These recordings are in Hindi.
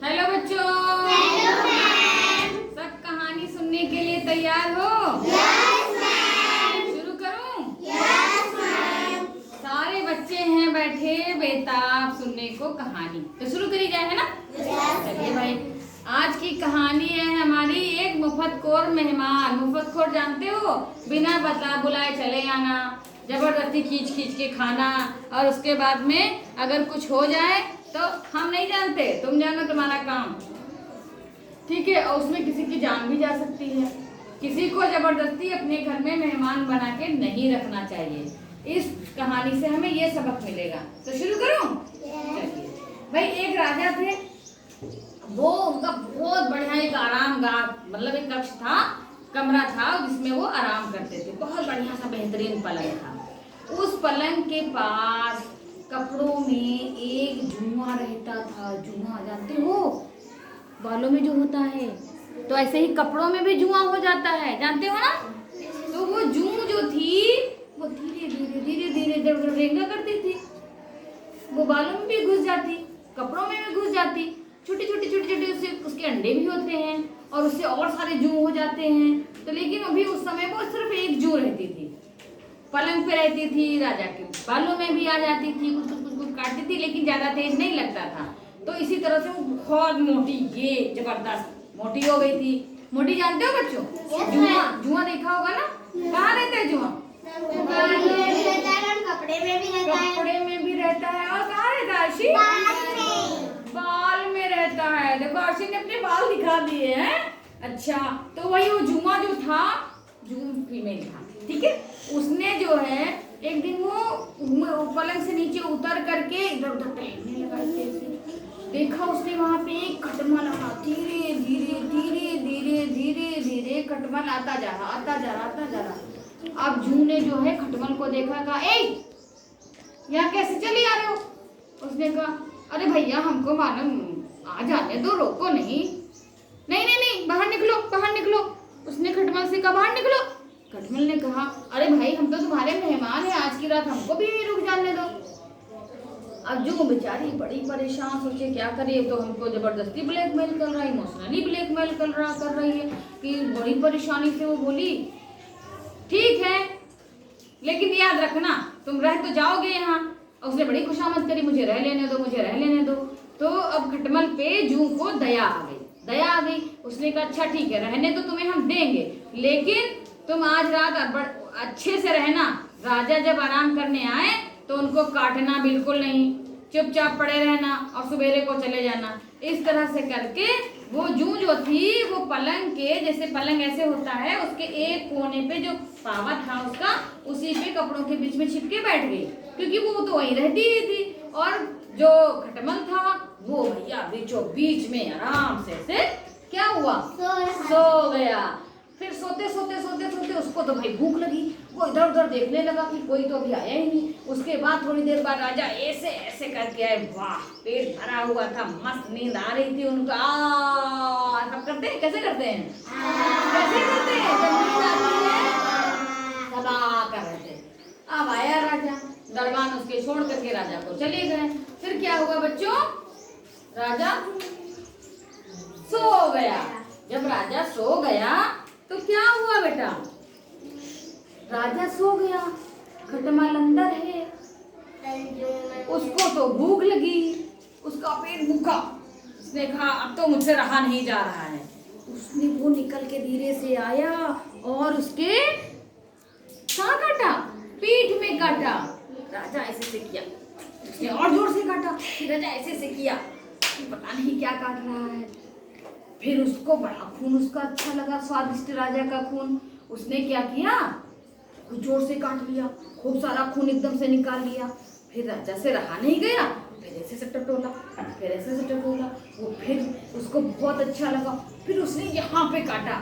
हेलो बच्चों। Hello ma'am. सब कहानी सुनने के लिए तैयार हो? Yes ma'am. शुरू करूं? Yes ma'am. सारे बच्चे हैं बैठे बेताब सुनने को कहानी, तो शुरू करी जाए, है ना? चलिए भाई, आज की कहानी है हमारी एक मुफ्तखोर मेहमान। मुफ्तखोर जानते हो? बिना बता बुलाए चले आना, जबरदस्ती खींच खींच के खाना, और उसके बाद में अगर कुछ हो जाए तो हम नहीं जानते, तुम जानो तुम्हारा काम, ठीक है? और उसमें किसी की जान भी जा सकती है। किसी को जबरदस्ती अपने घर में मेहमान बना के नहीं रखना चाहिए। इस कहानी से हमें ये सबक मिलेगा। तो शुरू करूं? चलिए भाई, एक राजा थे, वो उनका बहुत बढ़िया एक आराम गाह, मतलब एक कक्ष था, कमरा था जिसमें वो आराम करते थे। बहुत बढ़िया सा बेहतरीन पलंग था। उस पलंग के पास कपड़ों में एक जुआ रहता था। जुआ जानते हो? बालों में जो होता है, तो ऐसे ही कपड़ों में भी जुआ हो जाता है, जानते हो ना? तो वो जूं जो थी वो धीरे धीरे धीरे धीरे धीरे रेंगा करती थी। वो बालों में भी घुस जाती, कपड़ों में भी घुस जाती। छोटे छोटे छोटे छोटे उसके अंडे भी होते हैं, और उससे और सारे जू हो जाते हैं। तो लेकिन अभी उस समय वो सिर्फ एक जू रहती थी, पलंग पे रहती थी, राजा के बालों में भी आ जाती थी, कुछ कुछ कुछ कुछ काटती थी, लेकिन ज्यादा तेज नहीं लगता था। तो इसी तरह से वो बहुत मोटी, ये जबरदस्त मोटी हो गई थी। मोटी जानते हो बच्चों? जुआ, जुआ देखा होगा ना? कहाँ रहता है जुआ? कपड़े में भी रहता है। कपड़े में भी रहता है, और कहाँ रहता है अर्शी? बाल में रहता है। देखो अर्शी ने अपने बाल दिखा दिए हैं। अच्छा, तो वही वो जुआ जो था, जून फीमेल था, ठीक है? उसने जो है एक दिन वो पलंग से नीचे उतर करके इधर उधर टहलने लगा। देखा उसने वहां पे एक खटमल आना, धीरे धीरे धीरे धीरे धीरे धीरे खटमल आता जा रहा, आता जा रहा, आता जा रहा। अब जू ने जो है खटमल को देखा, कहा, ए यहाँ कैसे चले आ रहे हो? उसने कहा, अरे भैया हमको मालूम, आ जाने दो, रोको नहीं। नहीं नहीं नहीं, बाहर निकलो, बाहर निकलो। उसने खटमल से कहा, बाहर निकलो। खटमल ने कहा, अरे भाई हम तो तुम्हारे मेहमान हैं, आज की रात हमको भी यहीं रुक जाने दो। अब जो बेचारी बड़ी परेशान, सोचे क्या करे, तो हमको जबरदस्ती ब्लैकमेल कर रहा है, इमोशनली ब्लैकमेल कर रही है कि बड़ी परेशानी से वो बोली, ठीक है लेकिन याद रखना तुम रह तो जाओगे यहाँ। उसने बड़ी खुशामद करी, मुझे रह लेने दो, मुझे रह लेने दो। तो अब खटमल पे जू को दया आ गई, दया आ गई। उसने कहा, अच्छा ठीक है, रहने तो तुम्हें हम देंगे, लेकिन तुम आज रात अच्छे से रहना। राजा जब आराम करने आए तो उनको काटना बिल्कुल नहीं, चुपचाप पड़े रहना और सवेरे को चले जाना। इस तरह से करके वो जू जो थी, वो पलंग के, जैसे पलंग ऐसे होता है, उसके एक कोने पे जो पावा था उसका, उसी पे कपड़ों के बीच में छिपके बैठ गई, क्योंकि वो तो वहीं रहती ही थी। और जो खटमल था वो भैया बीचों बीच में आराम से क्या हुआ, सो गया। फिर सोते सोते सोते सोते उसको तो भाई भूख लगी, वो इधर उधर देखने लगा कि कोई तो अभी आया ही नहीं। उसके बाद थोड़ी देर बाद राजा ऐसे ऐसे करके आए, वाह पेट भरा हुआ था, मस्त नींद आ रही थी उनको। सब करते हैं, कैसे करते हैं? कैसे करते हैं? जब नींद आती है सदा कर रहे थे। अब आया राजा, दरबान उसके छोड़ करके राजा को चले गए। फिर क्या हुआ बच्चों? राजा सो गया। जब राजा सो गया तो क्या हुआ बेटा? राजा सो गया, खटमल अंदर है, उसको तो भूख लगी, उसका पेट भूखा। उसने कहा, अब तो मुझसे रहा नहीं जा रहा है। उसने वो निकल के धीरे से आया और उसके कहाँ काटा? पीठ में काटा। राजा ऐसे से किया, उसने और जोर से काटा, फिर राजा ऐसे से किया, पता नहीं क्या काट रहा है। फिर उसको बड़ा खून उसका अच्छा लगा, स्वादिष्ट राजा का खून। उसने क्या किया, कुछ जोर से काट लिया, खूब सारा खून एकदम से निकाल लिया। फिर राजा से रहा नहीं गया, फिर ऐसे से टटोला, फिर ऐसे से टटोला। वो फिर उसको बहुत अच्छा लगा, फिर उसने यहाँ पे काटा,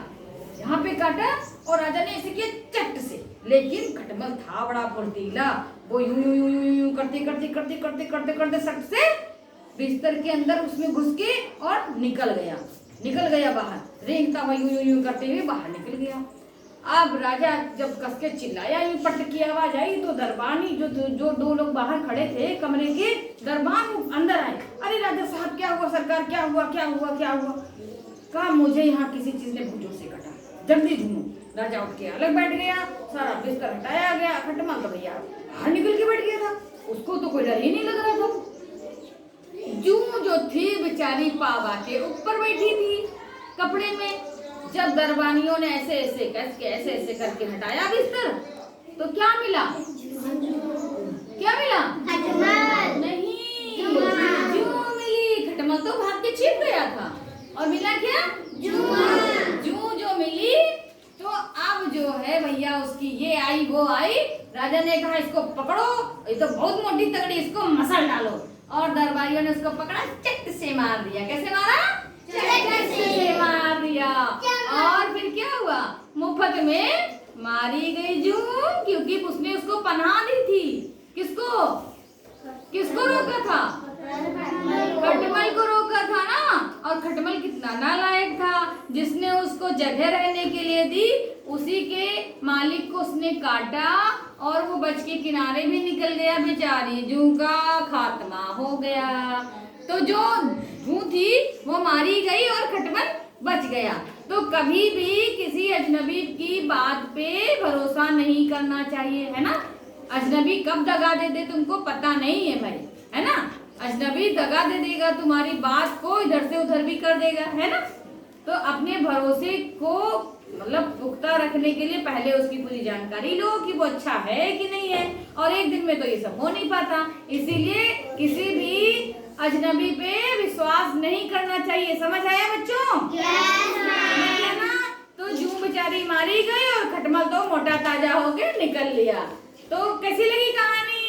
यहाँ पे काटा, और राजा ने ऐसे किया चट से। लेकिन खटमल था बड़ा फुर्तीला, वो यूं यूं यूं यूं यूं करते करते करते करते करते करते सट से बिस्तर के अंदर उसमें घुस के और निकल गया बाहर, रेंगता हुआ यूं यूं यूं करते हुए बाहर निकल गया। अब राजा जब कस के चिल्लाया, यूं पट की आवाज आई, तो दरबानी जो दो लोग बाहर खड़े थे कमरे के, दरबान अंदर आए। अरे राजा साहब क्या हुआ? वो सरकार, क्या हुआ क्या हुआ क्या हुआ? कहा मुझे यहाँ किसी चीज ने भुजों से कटा, जल्दी ढूंढो। राजा उठ के अलग बैठ गया, सारा बिस्तर हटाया गया। खटमल तो भैया बाहर निकल के बैठ गया था, उसको तो कोई डर ही नहीं लग रहा था। जूं जो थी बेचारी पावा के ऊपर बैठी थी कपड़े में। जब दरबानियों ने ऐसे ऐसे करके हटाया बिस्तर, तो क्या मिला? क्या मिला? खटमल। नहीं, जूं मिली। खटमल तो भाग के छिप गया था, और मिला क्या? जूं जो मिली। तो अब जो है भैया उसकी ये आई वो आई। राजा ने कहा इसको पकड़ो, ये तो बहुत मोटी तगड़ी, इसको मसल डालो। और दरबारियों ने उसको पकड़ा, चट से मार दिया। कैसे मारा? चट से मार दिया। और फिर क्या हुआ? मुफ्त में मारी गई जूं, क्योंकि उसने उसको पनाह दी थी। किसको? किसको रोका था? खटमल को रोका था ना। और खटमल कितना नालायक था, जिसने उसको जगह रहने के लिए दी, उसी के मालिक को उसने काटा, और वो बच के किनारे भी निकल गया। बेचारी जूं का खात्मा हो गया। तो जो जूं थी वो मारी गई और खटमल बच गया। तो कभी भी किसी अजनबी की बात पे भरोसा नहीं करना चाहिए, है ना। अजनबी कब दगा दे दे तुमको पता नहीं है भाई, है ना। अजनबी दगा दे देगा, तुम्हारी बात को इधर से उधर भी कर देगा, है ना। तो अपने भरोसे को मतलब पुख्ता रखने के लिए पहले उसकी पूरी जानकारी लो कि वो अच्छा है कि नहीं है। और एक दिन में तो ये सब हो नहीं पाता, इसीलिए किसी भी अजनबी पे विश्वास नहीं करना चाहिए। समझ आया बच्चों? समझ गया ना। तो जूं बेचारी मारी गई और खटमल तो मोटा ताजा होके निकल लिया। तो कैसी लगी कहानी?